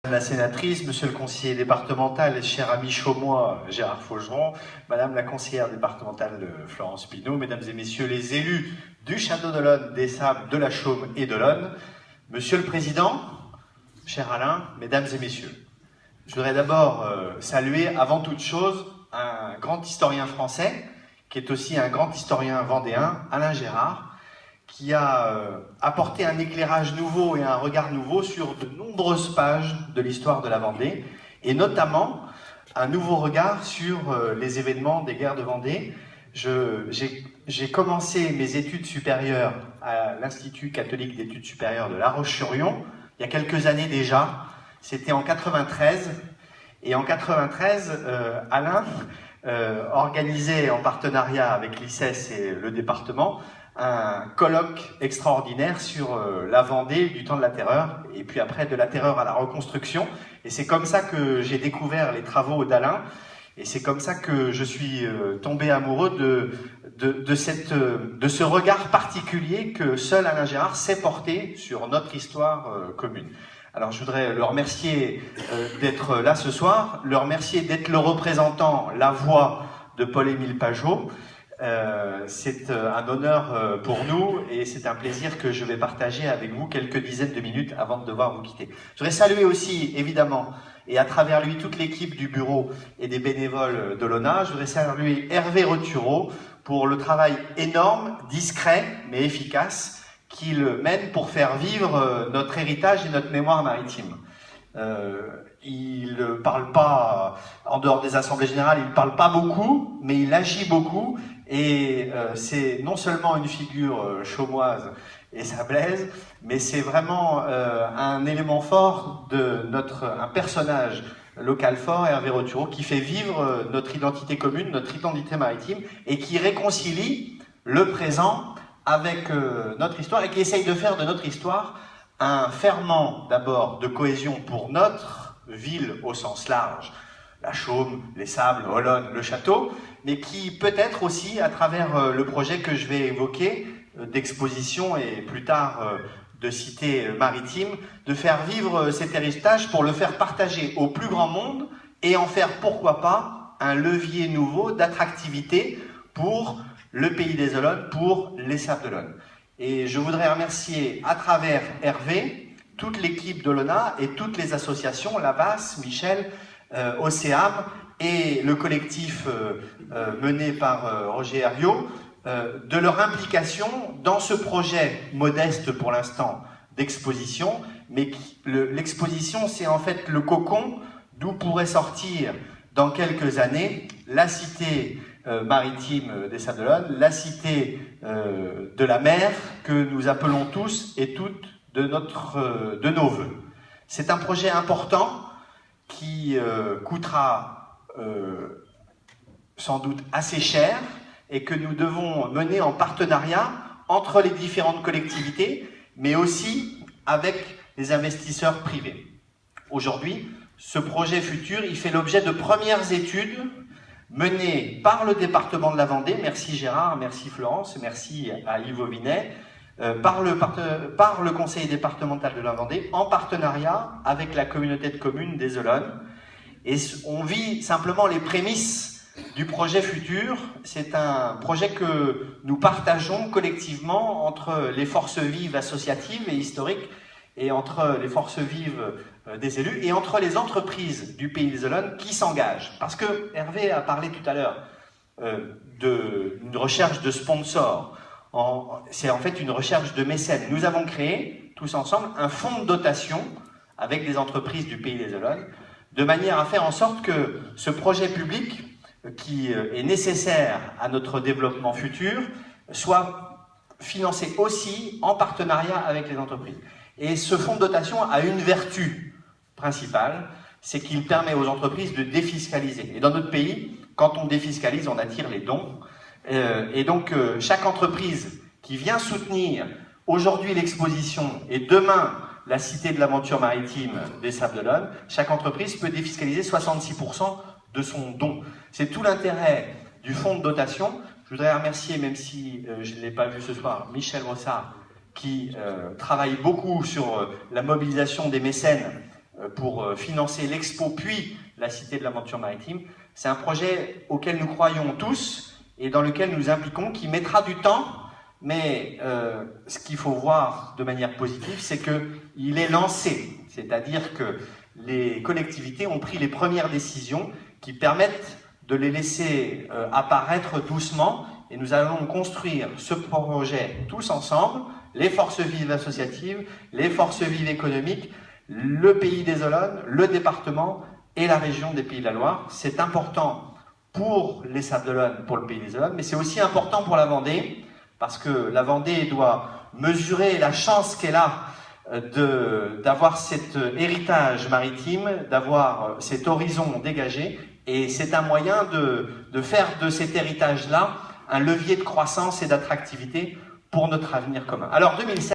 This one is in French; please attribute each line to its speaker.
Speaker 1: Madame la sénatrice, monsieur le conseiller départemental, cher ami chaumois Gérard Faugeron, madame la conseillère départementale Florence Pinault, mesdames et messieurs les élus du Château d'Olonne, des Sables, de la Chaume et d'Olonne, monsieur le président, cher Alain, mesdames et messieurs. Je voudrais d'abord saluer avant toute chose un grand historien français, qui est aussi un grand historien vendéen, Alain Gérard, qui a apporté un éclairage nouveau et un regard nouveau sur de nombreuses pages de l'histoire de la Vendée, et notamment un nouveau regard sur les événements des guerres de Vendée. J'ai commencé mes études supérieures à l'Institut catholique d'études supérieures de La Roche-sur-Yon, il y a quelques années déjà, c'était en 93, et en 93, Alain organisait en partenariat avec l'ICES et le département un colloque extraordinaire sur la Vendée du temps de la Terreur, et puis après de la Terreur à la Reconstruction. Et c'est comme ça que j'ai découvert les travaux d'Alain, et c'est comme ça que je suis tombé amoureux de ce regard particulier que seul Alain Gérard sait porter sur notre histoire commune. Alors je voudrais le remercier d'être là ce soir, le remercier d'être le représentant, la voix de Paul-Émile Pajot. C'est un honneur pour nous et c'est un plaisir que je vais partager avec vous quelques dizaines de minutes avant de devoir vous quitter. Je voudrais saluer aussi, évidemment, et à travers lui toute l'équipe du bureau et des bénévoles de l'ONA. Je voudrais saluer Hervé Rothureau pour le travail énorme, discret mais efficace qu'il mène pour faire vivre notre héritage et notre mémoire maritime. Il ne parle pas, en dehors des assemblées générales, il ne parle pas beaucoup, mais il agit beaucoup, et c'est non seulement une figure chaumoise et sablaise, mais c'est vraiment un élément fort de un personnage local fort, Hervé Rothureau, qui fait vivre notre identité commune, notre identité maritime, et qui réconcilie le présent avec notre histoire, et qui essaye de faire de notre histoire un ferment d'abord de cohésion pour notre ville au sens large, la Chaume, les Sables, Olonne, le Château, mais qui peut-être aussi, à travers le projet que je vais évoquer, d'exposition et plus tard de cité maritime, de faire vivre cet héritage pour le faire partager au plus grand monde et en faire, pourquoi pas, un levier nouveau d'attractivité pour le pays des Olonnes, pour les Sables d'Olonne. Et je voudrais remercier à travers Hervé toute l'équipe de l'ONA et toutes les associations, la VAS, Michel, Océam et le collectif mené par Roger Herriot, de leur implication dans ce projet modeste pour l'instant d'exposition, mais l'exposition c'est en fait le cocon d'où pourrait sortir dans quelques années la cité maritime des Sables d'Olonne, la cité de la mer que nous appelons tous et toutes de nos voeux. C'est un projet important qui coûtera sans doute assez cher et que nous devons mener en partenariat entre les différentes collectivités, mais aussi avec les investisseurs privés. Aujourd'hui, ce projet futur, il fait l'objet de premières études menées par le département de la Vendée, merci Gérard, merci Florence, merci à Yves Auvinet, par le conseil départemental de la Vendée, en partenariat avec la communauté de communes des Olonnes. Et on vit simplement les prémices du projet futur. C'est un projet que nous partageons collectivement entre les forces vives associatives et historiques, et entre les forces vives des élus, et entre les entreprises du pays des Olonnes qui s'engagent. Parce que Hervé a parlé tout à l'heure d'une recherche de sponsors. C'est en fait une recherche de mécènes. Nous avons créé, tous ensemble, un fonds de dotation avec des entreprises du pays des Olonnes, de manière à faire en sorte que ce projet public, qui est nécessaire à notre développement futur, soit financé aussi en partenariat avec les entreprises. Et ce fonds de dotation a une vertu principale, c'est qu'il permet aux entreprises de défiscaliser. Et dans notre pays, quand on défiscalise, on attire les dons. Et donc, chaque entreprise qui vient soutenir aujourd'hui l'exposition et demain la Cité de l'Aventure Maritime des Sables d'Olonne, chaque entreprise peut défiscaliser 66% de son don. C'est tout l'intérêt du fonds de dotation. Je voudrais remercier, même si je ne l'ai pas vu ce soir, Michel Rossard, qui travaille beaucoup sur la mobilisation des mécènes pour financer l'Expo puis la Cité de l'Aventure Maritime. C'est un projet auquel nous croyons tous et dans lequel nous nous impliquons, qui mettra du temps, mais ce qu'il faut voir de manière positive, c'est qu'il est lancé. C'est-à-dire que les collectivités ont pris les premières décisions qui permettent de les laisser apparaître doucement, et nous allons construire ce projet tous ensemble, les forces vives associatives, les forces vives économiques, le Pays des Olonnes, le département et la région des Pays de la Loire. C'est important pour les Sables d'Olonne, pour le Pays des Olonnes, mais c'est aussi important pour la Vendée, parce que la Vendée doit mesurer la chance qu'elle a d'avoir cet héritage maritime, d'avoir cet horizon dégagé, et c'est un moyen de faire de cet héritage-là un levier de croissance et d'attractivité pour notre avenir commun. Alors 2007,